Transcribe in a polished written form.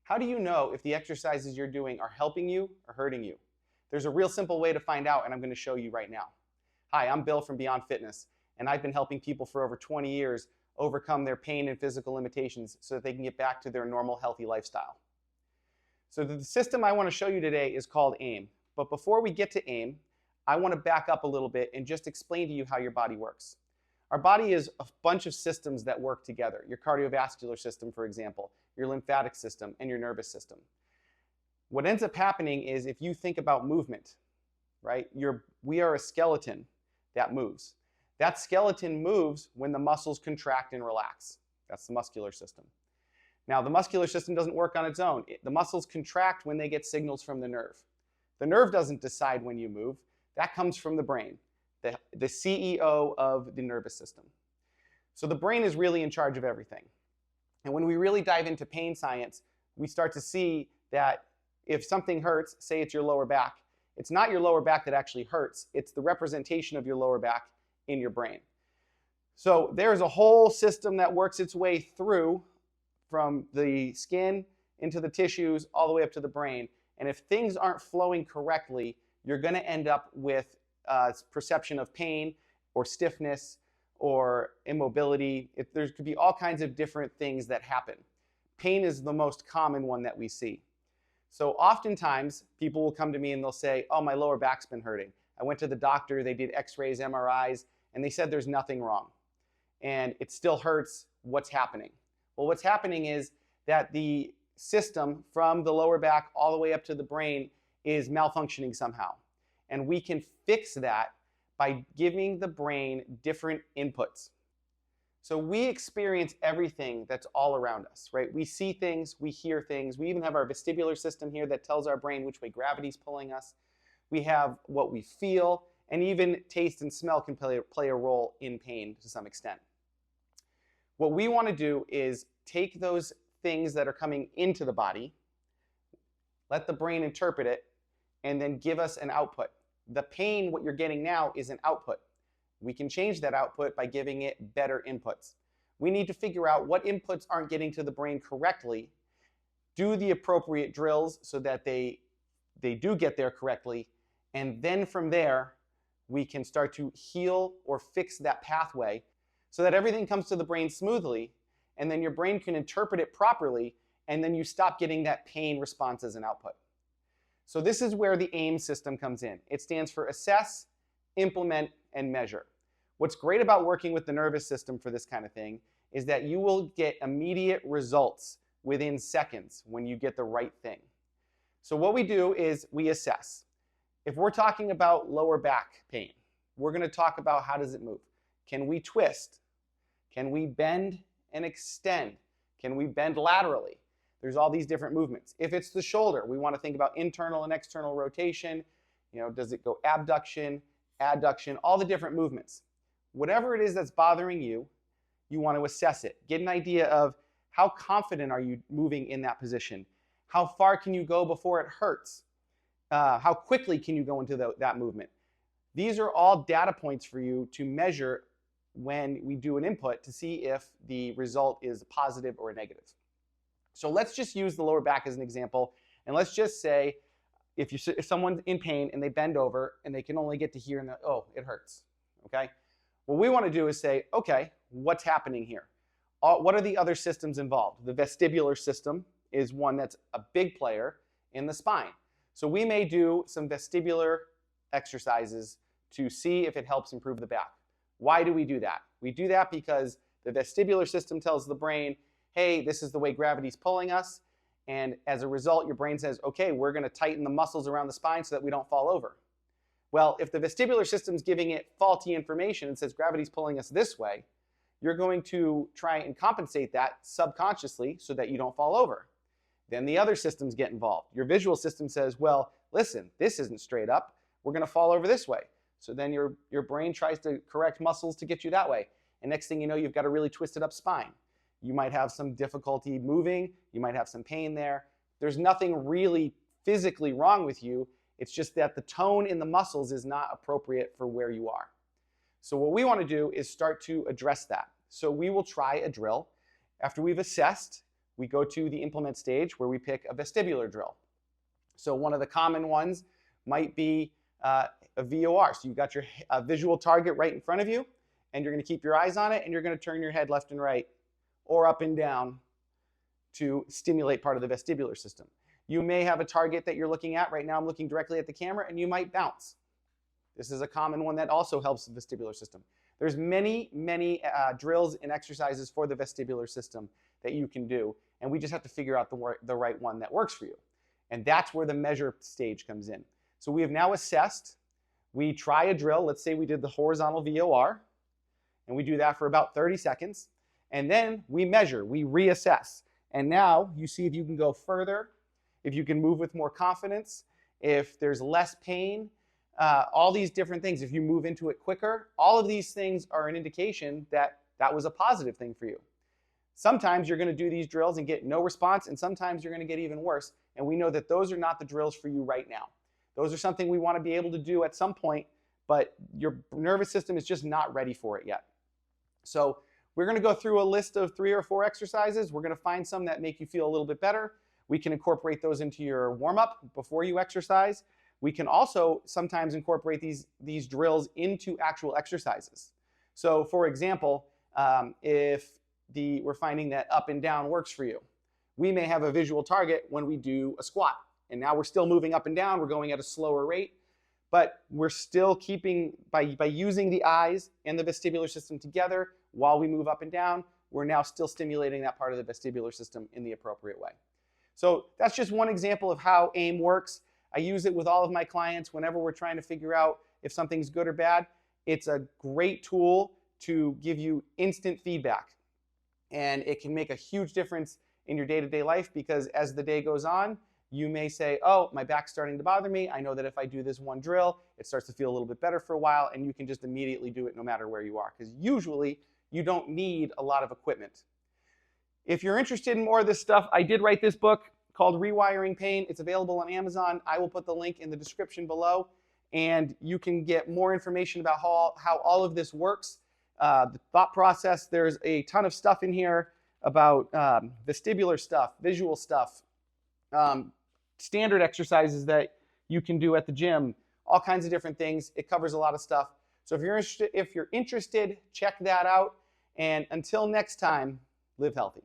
How do you know if the exercises you're doing are helping you or hurting you? There's a real simple way to find out, and I'm going to show you right now. Hi, I'm Bill from Beyond Fitness, and I've been helping people for over 20 years overcome their pain and physical limitations so that they can get back to their normal, healthy lifestyle. So the system I want to show you today is called AIM. But before we get to AIM, I want to back up a little bit and just explain to you how your body works. Our body is a bunch of systems that work together. Your cardiovascular system, for example, your lymphatic system, and your nervous system. What ends up happening is if you think about movement, right? We are a skeleton that moves. That skeleton moves when the muscles contract and relax. That's the muscular system. Now, the muscular system doesn't work on its own. The muscles contract when they get signals from the nerve. The nerve doesn't decide when you move. That comes from the brain, the CEO of the nervous system. So the brain is really in charge of everything. And when we really dive into pain science, we start to see that if something hurts, say it's your lower back, it's not your lower back that actually hurts, it's the representation of your lower back in your brain. So there's a whole system that works its way through from the skin into the tissues all the way up to the brain. And if things aren't flowing correctly, you're going to end up with perception of pain or stiffness or immobility. There could be all kinds of different things that happen. Pain is the most common one that we see. So oftentimes, people will come to me and they'll say, oh, my lower back's been hurting. I went to the doctor, they did x-rays, MRIs, and they said there's nothing wrong. And it still hurts. What's happening? Well, what's happening is that the system from the lower back all the way up to the brain is malfunctioning somehow. And we can fix that by giving the brain different inputs. So we experience everything that's all around us, right? We see things, we hear things. We even have our vestibular system here that tells our brain which way gravity's pulling us. We have what we feel, and even taste and smell can play a role in pain to some extent. What we want to do is take those things that are coming into the body, let the brain interpret it, and then give us an output. The pain, what you're getting now, is an output. We can change that output by giving it better inputs. We need to figure out what inputs aren't getting to the brain correctly, do the appropriate drills so that they do get there correctly, and then from there, we can start to heal or fix that pathway so that everything comes to the brain smoothly, and then your brain can interpret it properly, and then you stop getting that pain response as an output. So this is where the AIM system comes in. It stands for Assess, Implement, and Measure. What's great about working with the nervous system for this kind of thing is that you will get immediate results within seconds when you get the right thing. So what we do is we assess. If we're talking about lower back pain, we're going to talk about how does it move. Can we twist? Can we bend and extend? Can we bend laterally? There's all these different movements. If it's the shoulder, we want to think about internal and external rotation. Does it go abduction, adduction, all the different movements. Whatever it is that's bothering you, you want to assess it. Get an idea of how confident are you moving in that position? How far can you go before it hurts? How quickly can you go into that movement? These are all data points for you to measure when we do an input to see if the result is positive or a negative. So let's just use the lower back as an example, and let's just say if someone's in pain and they bend over and they can only get to here and oh, it hurts, okay? What we want to do is say, okay, what's happening here? What are the other systems involved? The vestibular system is one that's a big player in the spine. So we may do some vestibular exercises to see if it helps improve the back. Why do we do that? We do that because the vestibular system tells the brain, hey, this is the way gravity's pulling us. And as a result, your brain says, okay, we're going to tighten the muscles around the spine so that we don't fall over. Well, if the vestibular system's giving it faulty information and says gravity's pulling us this way, you're going to try and compensate that subconsciously so that you don't fall over. Then the other systems get involved. Your visual system says, well, listen, this isn't straight up. We're going to fall over this way. So then your brain tries to correct muscles to get you that way. And next thing you know, you've got a really twisted up spine. You might have some difficulty moving. You might have some pain there. There's nothing really physically wrong with you. It's just that the tone in the muscles is not appropriate for where you are. So what we want to do is start to address that. So we will try a drill. After we've assessed, we go to the implement stage where we pick a vestibular drill. So one of the common ones might be a VOR. So you've got your visual target right in front of you, and you're going to keep your eyes on it, and you're going to turn your head left and right or up and down to stimulate part of the vestibular system. You may have a target that you're looking at. Right now I'm looking directly at the camera, and you might bounce. This is a common one that also helps the vestibular system. There's many drills and exercises for the vestibular system that you can do, and we just have to figure out the right one that works for you. And that's where the measure stage comes in. So we have now assessed. We try a drill. Let's say we did the horizontal VOR, and we do that for about 30 seconds. And then we measure, we reassess. And now you see if you can go further, if you can move with more confidence, if there's less pain, all these different things. If you move into it quicker, all of these things are an indication that that was a positive thing for you. Sometimes you're going to do these drills and get no response, and sometimes you're going to get even worse. And we know that those are not the drills for you right now. Those are something we want to be able to do at some point, but your nervous system is just not ready for it yet. So we're going to go through a list of 3 or 4 exercises. We're going to find some that make you feel a little bit better. We can incorporate those into your warm-up before you exercise. We can also sometimes incorporate these drills into actual exercises. So for example, if we're finding that up and down works for you, we may have a visual target when we do a squat. And now we're still moving up and down. We're going at a slower rate, but we're still keeping, by using the eyes and the vestibular system together while we move up and down, we're now still stimulating that part of the vestibular system in the appropriate way. So that's just one example of how AIM works. I use it with all of my clients whenever we're trying to figure out if something's good or bad. It's a great tool to give you instant feedback. And it can make a huge difference in your day-to-day life, because as the day goes on, you may say, oh, my back's starting to bother me. I know that if I do this one drill, it starts to feel a little bit better for a while, and you can just immediately do it no matter where you are, because usually you don't need a lot of equipment. If you're interested in more of this stuff, I did write this book called Rewiring Pain. It's available on Amazon. I will put the link in the description below, and you can get more information about how all of this works. The thought process, there's a ton of stuff in here about vestibular stuff, visual stuff, standard exercises that you can do at the gym, all kinds of different things. It covers a lot of stuff. So if you're interested, check that out. And until next time, live healthy.